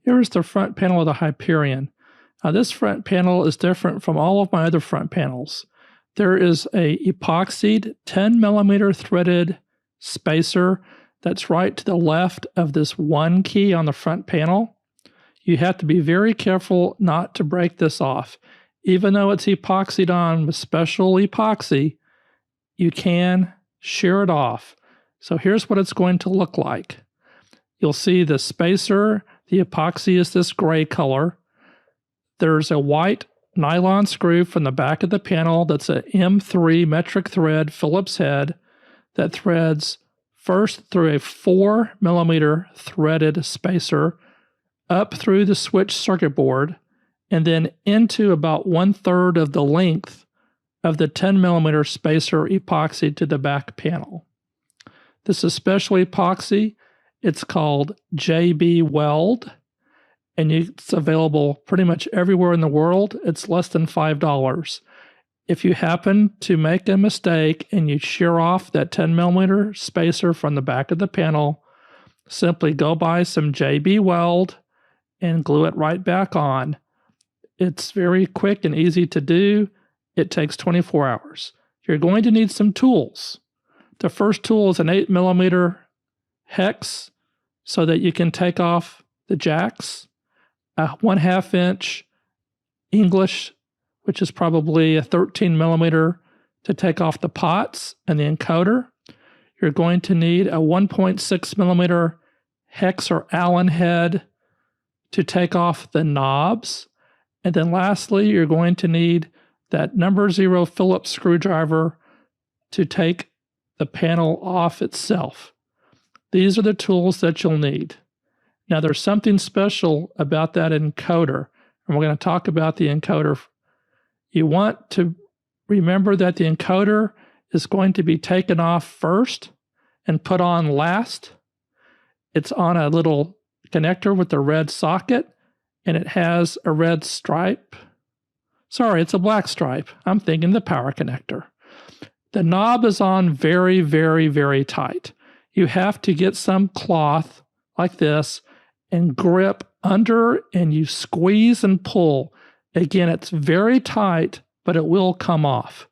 Here's the front panel of the Hyperion. Now this front panel is different from all of my other front panels. There is a epoxied 10 millimeter threaded spacer that's right to the left of this one key on the front panel. You have to be very careful not to break this off. Even though it's epoxied on with special epoxy, you can shear it off. So here's what it's going to look like. You'll see the spacer, the epoxy is this gray color. There's a white nylon screw from the back of the panel that's an M3 metric thread Phillips head that threads first through a 4 millimeter threaded spacer up through the switch circuit board and then into about 1/3 of the length of the 10 millimeter spacer epoxied to the back panel. This is special epoxy. It's called JB Weld, and it's available pretty much everywhere in the world. It's less than $5. If you happen to make a mistake and you shear off that 10 millimeter spacer from the back of the panel, simply go buy some JB Weld and glue it right back on. It's very quick and easy to do. It takes 24 hours. You're going to need some tools. The first tool is an 8 millimeter hex so that you can take off the jacks, a 1/2 inch English, which is probably a 13 millimeter to take off the pots and the encoder. You're going to need a 1.6 millimeter hex or Allen head to take off the knobs. And then lastly, you're going to need that number 0 Phillips screwdriver to take the panel off itself. These are the tools that you'll need. Now there's something special about that encoder, and we're going to talk about the encoder. You want to remember that the encoder is going to be taken off first and put on last. It's on a little connector with a red socket, and it has a red stripe. Sorry, it's a black stripe. I'm thinking the power connector. The knob is on very, very, very tight. You have to get some cloth like this and grip under, and you squeeze and pull. Again, it's very tight, but it will come off.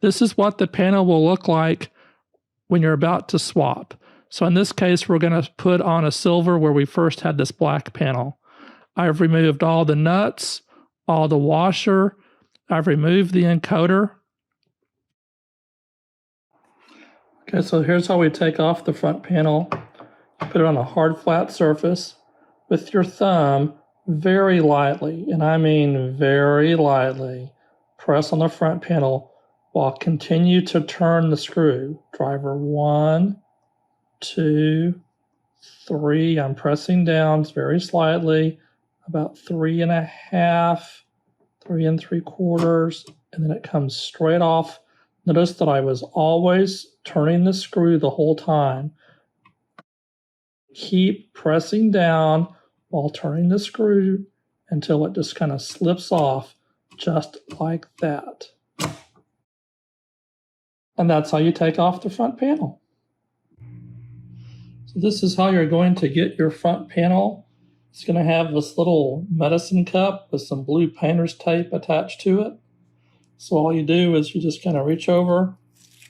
This is what the panel will look like when you're about to swap. So in this case, we're going to put on a silver where we first had this black panel. I've removed all the nuts, all the washer. I've removed the encoder. Okay, so here's how we take off the front panel. You put it on a hard, flat surface with your thumb very lightly, and I mean very lightly. Press on the front panel while continue to turn the screw. Driver 1, 2, 3. I'm pressing down very slightly, about 3.5, 3 3/4, and then it comes straight off. Notice that I was always turning the screw the whole time. Keep pressing down while turning the screw until it just kind of slips off, just like that. And that's how you take off the front panel. So this is how you're going to get your front panel. It's going to have this little medicine cup with some blue painter's tape attached to it. So all you do is you just kind of reach over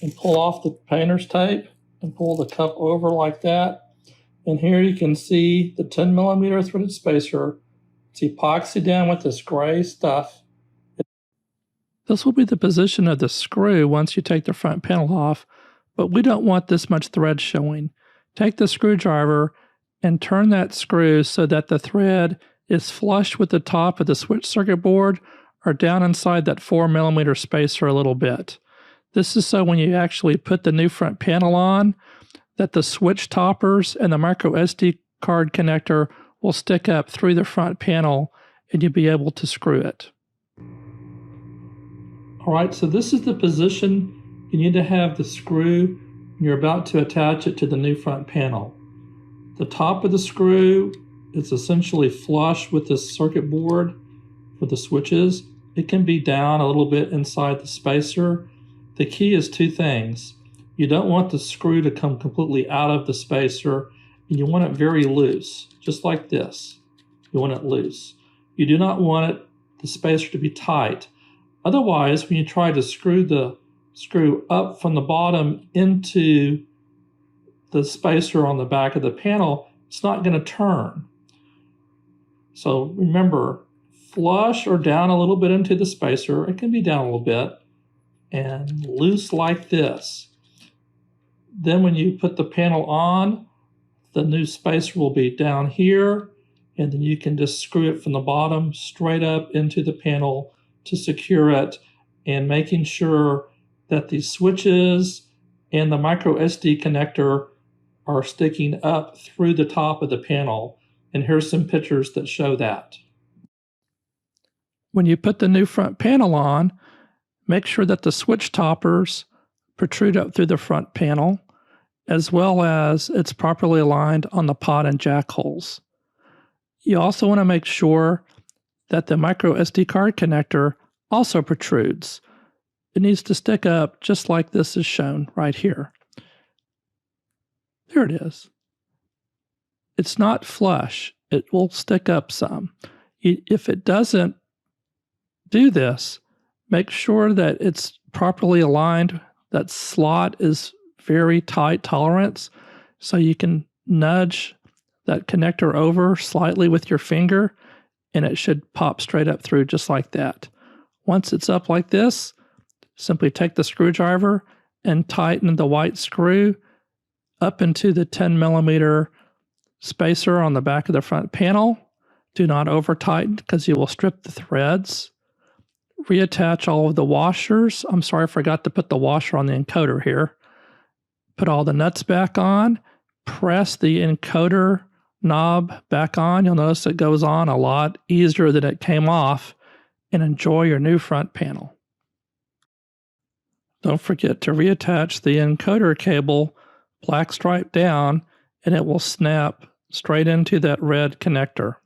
and pull off the painter's tape and pull the cup over like that. And here you can see the 10 millimeter threaded spacer. It's epoxied down with this gray stuff. This will be the position of the screw once you take the front panel off, but we don't want this much thread showing. Take the screwdriver and turn that screw so that the thread is flush with the top of the switch circuit board or down inside that 4 millimeter spacer a little bit. This is so when you actually put the new front panel on, that the switch toppers and the micro SD card connector will stick up through the front panel and you'll be able to screw it. All right, so this is the position you need to have the screw when you're about to attach it to the new front panel. The top of the screw is essentially flush with the circuit board for the switches. It can be down a little bit inside the spacer. The key is two things. You don't want the screw to come completely out of the spacer, and you want it very loose, just like this. You want it loose. You do not want the spacer to be tight. Otherwise, when you try to screw up from the bottom into the spacer on the back of the panel, it's not going to turn. So remember, flush or down a little bit into the spacer. It can be down a little bit, and loose like this. Then when you put the panel on, the new spacer will be down here, and then you can just screw it from the bottom straight up into the panel to secure it, and making sure that the switches and the micro SD connector are sticking up through the top of the panel. And here's some pictures that show that. When you put the new front panel on, make sure that the switch toppers protrude up through the front panel, as well as it's properly aligned on the pot and jack holes. You also want to make sure that the micro SD card connector also protrudes. It needs to stick up just like this is shown right here. There it is. It's not flush. It will stick up some. If it doesn't do this, make sure that it's properly aligned. That slot is very tight tolerance, so you can nudge that connector over slightly with your finger, and it should pop straight up through just like that. Once it's up like this, simply take the screwdriver and tighten the white screw up into the 10 millimeter spacer on the back of the front panel. Do not over tighten because you will strip the threads. Reattach all of the washers. I'm sorry, I forgot to put the washer on the encoder here. Put all the nuts back on. Press the encoder knob back on. You'll notice it goes on a lot easier than it came off, and enjoy your new front panel. Don't forget to reattach the encoder cable black stripe down, and it will snap straight into that red connector.